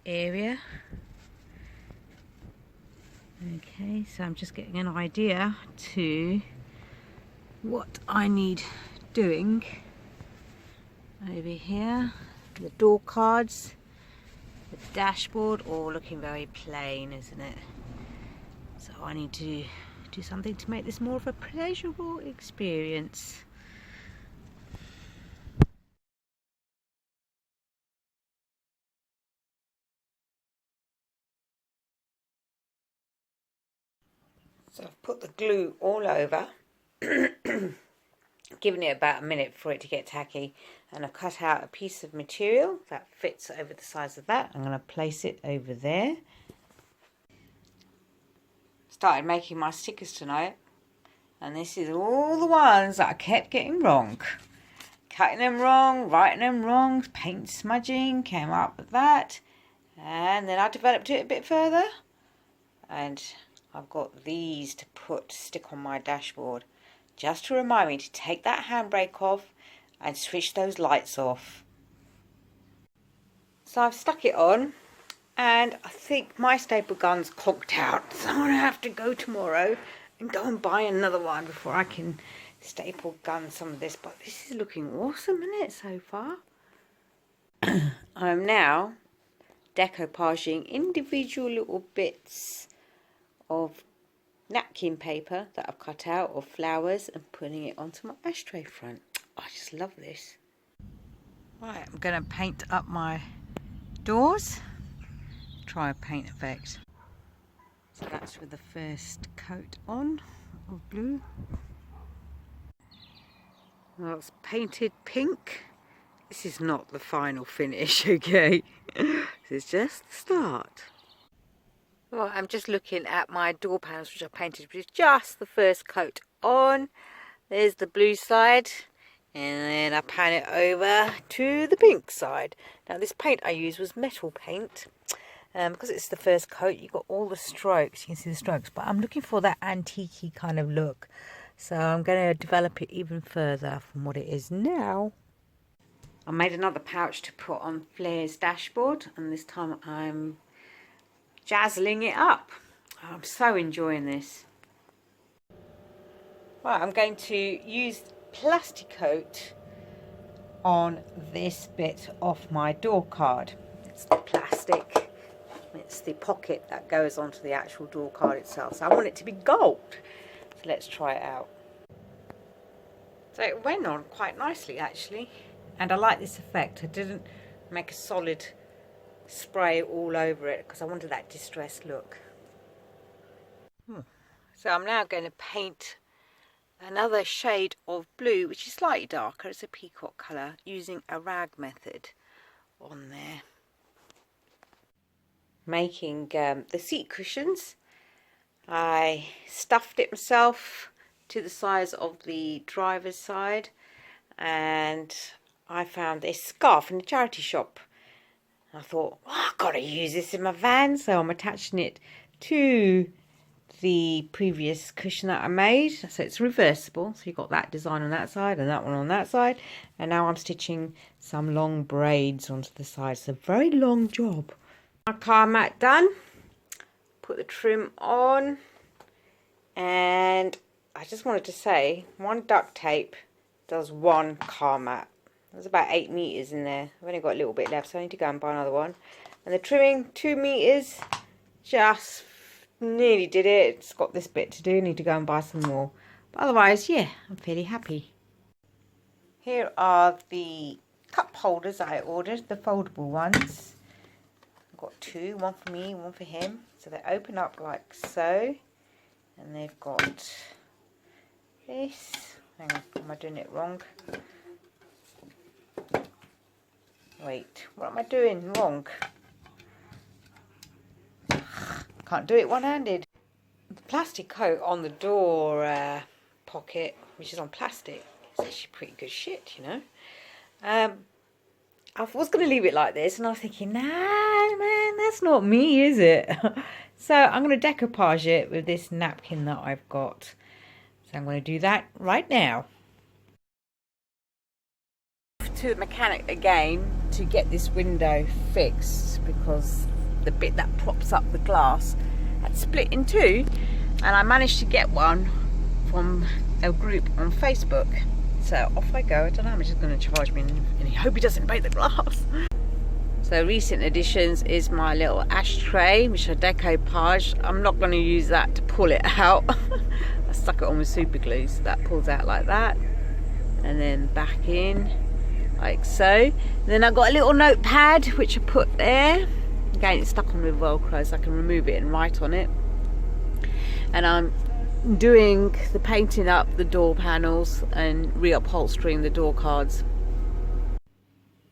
area. Okay, so I'm just getting an idea to what I need doing over here. The door cards, the dashboard, all looking very plain, isn't it? So I need to do something to make this more of a pleasurable experience. So I've put the glue all over, giving it about a minute for it to get tacky, and I've cut out a piece of material that fits over the sides of that. I'm going to place it over there. Started making my stickers tonight, and this is all the ones that I kept getting wrong. Cutting them wrong, writing them wrong, paint smudging, came up with that, and then I developed it a bit further, and I've got these to stick on my dashboard, just to remind me to take that handbrake off and switch those lights off. So I've stuck it on, and I think my staple gun's conked out, so I'm going to have to go tomorrow and go and buy another one before I can staple gun some of this. But this is looking awesome, isn't it, so far? I'm now decoupaging individual little bits of napkin paper that I've cut out of flowers and putting it onto my ashtray front. I just love this. Right, I'm going to paint up my doors. Try a paint effect. So that's with the first coat on of blue. Well, it's painted pink. This is not the final finish, okay? This is just the start. Well, I'm just looking at my door panels, which I painted with just the first coat on. There's the blue side, and then I pan it over to the pink side. Now, this paint I used was metal paint. Because it's the first coat, you've got all the strokes. You can see the strokes, but I'm looking for that antique-y kind of look. So I'm going to develop it even further from what it is now. I made another pouch to put on Flair's dashboard, and this time I'm jazzling it up. I'm so enjoying this. Right, I'm going to use Plasticoat on this bit of my door card. It's the plastic, it's the pocket that goes onto the actual door card itself. So I want it to be gold. So let's try it out. So it went on quite nicely actually, and I like this effect. I didn't make a solid spray all over it because I wanted that distressed look. So I'm now going to paint another shade of blue, which is slightly darker. It's a peacock colour, using a rag method on there. Making the seat cushions. I stuffed it myself to the size of the driver's side, and I found this scarf in a charity shop. I thought, oh, I've got to use this in my van, so I'm attaching it to the previous cushion that I made. So it's reversible, so you've got that design on that side and that one on that side, and now I'm stitching some long braids onto the side. It's a very long job. My car mat done. Put the trim on, and I just wanted to say, one duct tape does one car mat. There's about 8 meters in there. I've only got a little bit left, so I need to go and buy another one. And the trimming, 2 meters, just nearly did it. It's got this bit to do. Need to go and buy some more. But otherwise, yeah, I'm fairly happy. Here are the cup holders that I ordered, the foldable ones. I've got 2, one for me, one for him. So they open up like so. And they've got this. Hang on, am I doing it wrong? Wait, what am I doing wrong? Can't do it one-handed. The plastic coat on the door pocket, which is on plastic, it's actually pretty good shit, you know. I was going to leave it like this, and I was thinking, nah, man, that's not me, is it? So I'm going to decoupage it with this napkin that I've got. So I'm going to do that right now. To the mechanic again to get this window fixed, because the bit that props up the glass had split in two, and I managed to get one from a group on Facebook. So off I go. I don't know how much it's going to charge me, and I hope he doesn't break the glass. So recent additions is my little ashtray, which I decoupaged. I'm not going to use that to pull it out. I stuck it on with super glue, so that pulls out like that, and then back in like so. And then I've got a little notepad which I put there. Again, it's stuck on with Velcro, so I can remove it and write on it. And I'm doing the painting up the door panels and reupholstering the door cards.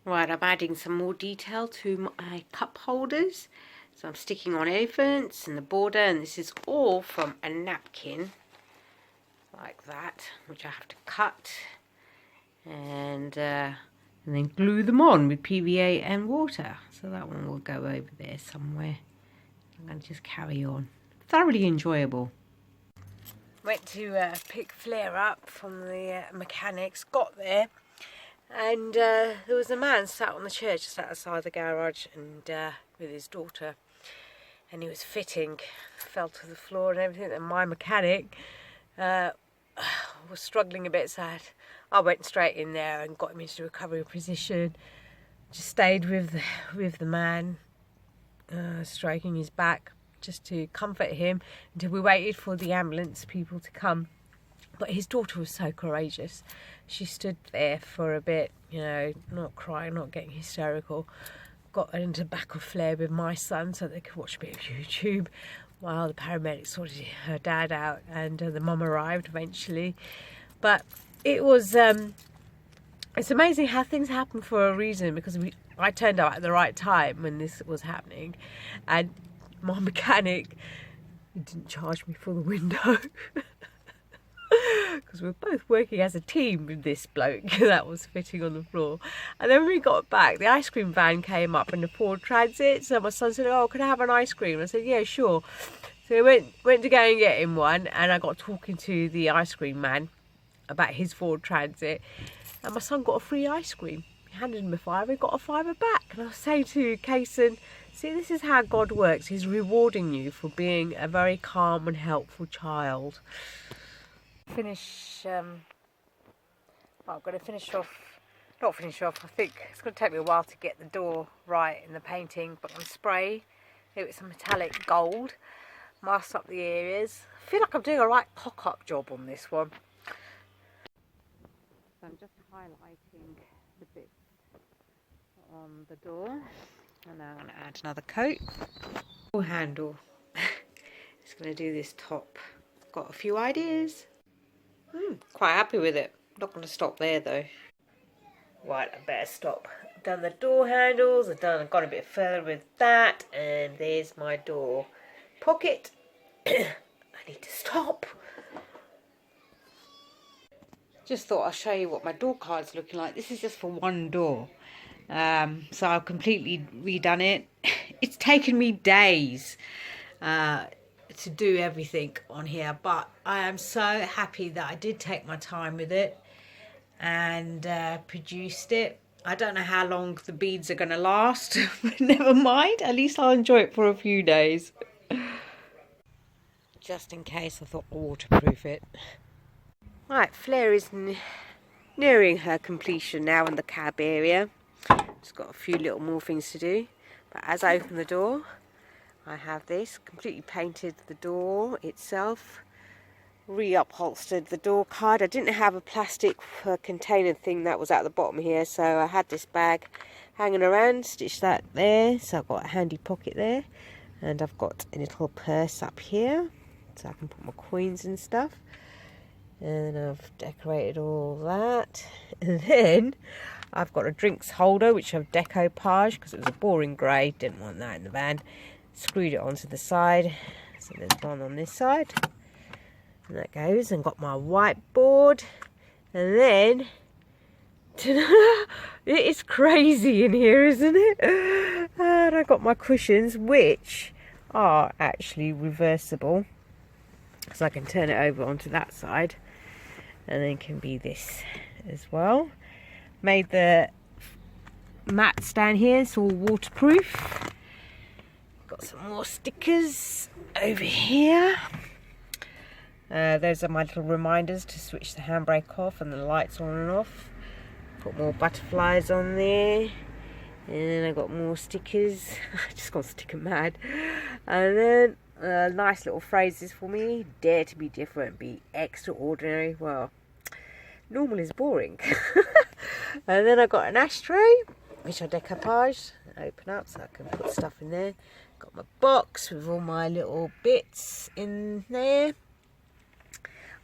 Right, I'm adding some more detail to my cup holders. So I'm sticking on elephants and the border, and this is all from a napkin like that, which I have to cut and then glue them on with PVA and water. So that one will go over there somewhere. I'm going to just carry on. Thoroughly enjoyable. Went to pick Flair up from the mechanics, got there, and there was a man sat on the chair just outside the garage and with his daughter, and he was fitting, fell to the floor and everything, and my mechanic was struggling a bit, so I went straight in there and got him into recovery position. Just stayed with the man, stroking his back, just to comfort him until we waited for the ambulance people to come. But his daughter was so courageous. She stood there for a bit, you know, not crying, not getting hysterical. Got into the back of Flair with my son so they could watch a bit of YouTube while the paramedics sorted her dad out, and the mum arrived eventually. But it was, it's amazing how things happen for a reason, because I turned up at the right time when this was happening, and my mechanic didn't charge me for the window because we're both working as a team with this bloke that was fitting on the floor. And then when we got back, the ice cream van came up in the Ford Transit, so my son said, "Oh, can I have an ice cream?" I said, "Yeah, sure." So we went to go and get him one, and I got talking to the ice cream man about his Ford Transit, and my son got a free ice cream. He handed him a £5, he got a £5 back. And I was saying to Kason, see, this is how God works. He's rewarding you for being a very calm and helpful child. I'm going to finish off, not finish off, I think it's going to take me a while to get the door right in the painting, but I'm going to spray it with some metallic gold, mask up the areas. I feel like I'm doing a right cock-up job on this one. So I'm just highlighting the bits on the door, and now I'm going to add another coat. Door handle. Just going to do this top. Got a few ideas. Quite happy with it. Not going to stop there though. Right, I better stop. I've done the door handles. I've gone a bit further with that, and there's my door pocket. I need to stop. Just thought I'll show you what my door card's looking like. This is just for one door. So I've completely redone it. It's taken me days to do everything on here, but I am so happy that I did take my time with it and produced it. I don't know how long the beads are going to last, but never mind. At least I'll enjoy it for a few days. Just in case, I thought I'll waterproof it. Right, Flair is nearing her completion now in the cab area. Just got a few little more things to do. But as I open the door, I have this, completely painted the door itself, reupholstered the door card. I didn't have a plastic container thing that was at the bottom here, so I had this bag hanging around, stitched that there, so I've got a handy pocket there, and I've got a little purse up here, so I can put my coins and stuff. And I've decorated all that, and then I've got a drinks holder which I've decoupaged because it was a boring grey, didn't want that in the van. Screwed it onto the side, so there's one on this side, and that goes. And got my whiteboard, and then it's crazy in here, isn't it? And I got my cushions, which are actually reversible, so I can turn it over onto that side, and then can be this as well. Made the mat stand here, it's all waterproof. Got some more stickers over here. Those are my little reminders to switch the handbrake off and the lights on and off. Put more butterflies on there. And then I got more stickers. I just got sticker mad. And then nice little phrases for me. Dare to be different, be extraordinary. Well, normal is boring. And then I got an ashtray, which I decoupaged. Open up so I can put stuff in there. Got my box with all my little bits in there.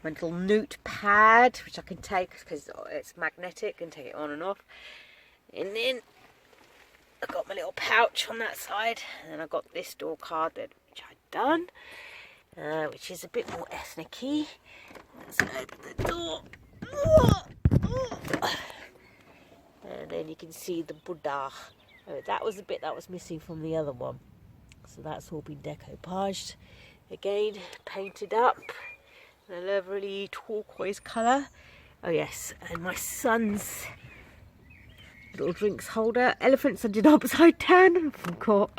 My little note pad, which I can take because it's magnetic and take it on and off. And then I got my little pouch on that side. And then I got this door card which I'd done, which is a bit more ethnic-y. Let's open the door. And then you can see the Buddha. Oh, that was the bit that was missing from the other one. So that's all been decoupaged. Again, painted up in a lovely turquoise colour. Oh yes, and my son's little drinks holder. Elephants ended upside down. I forgot.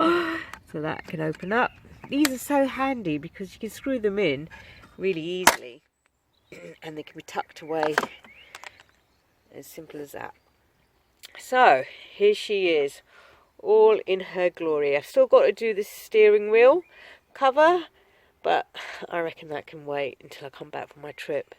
So that can open up. These are so handy because you can screw them in really easily. And they can be tucked away. As simple as that. So, here she is. All in her glory. I've still got to do this steering wheel cover, but I reckon that can wait until I come back from my trip.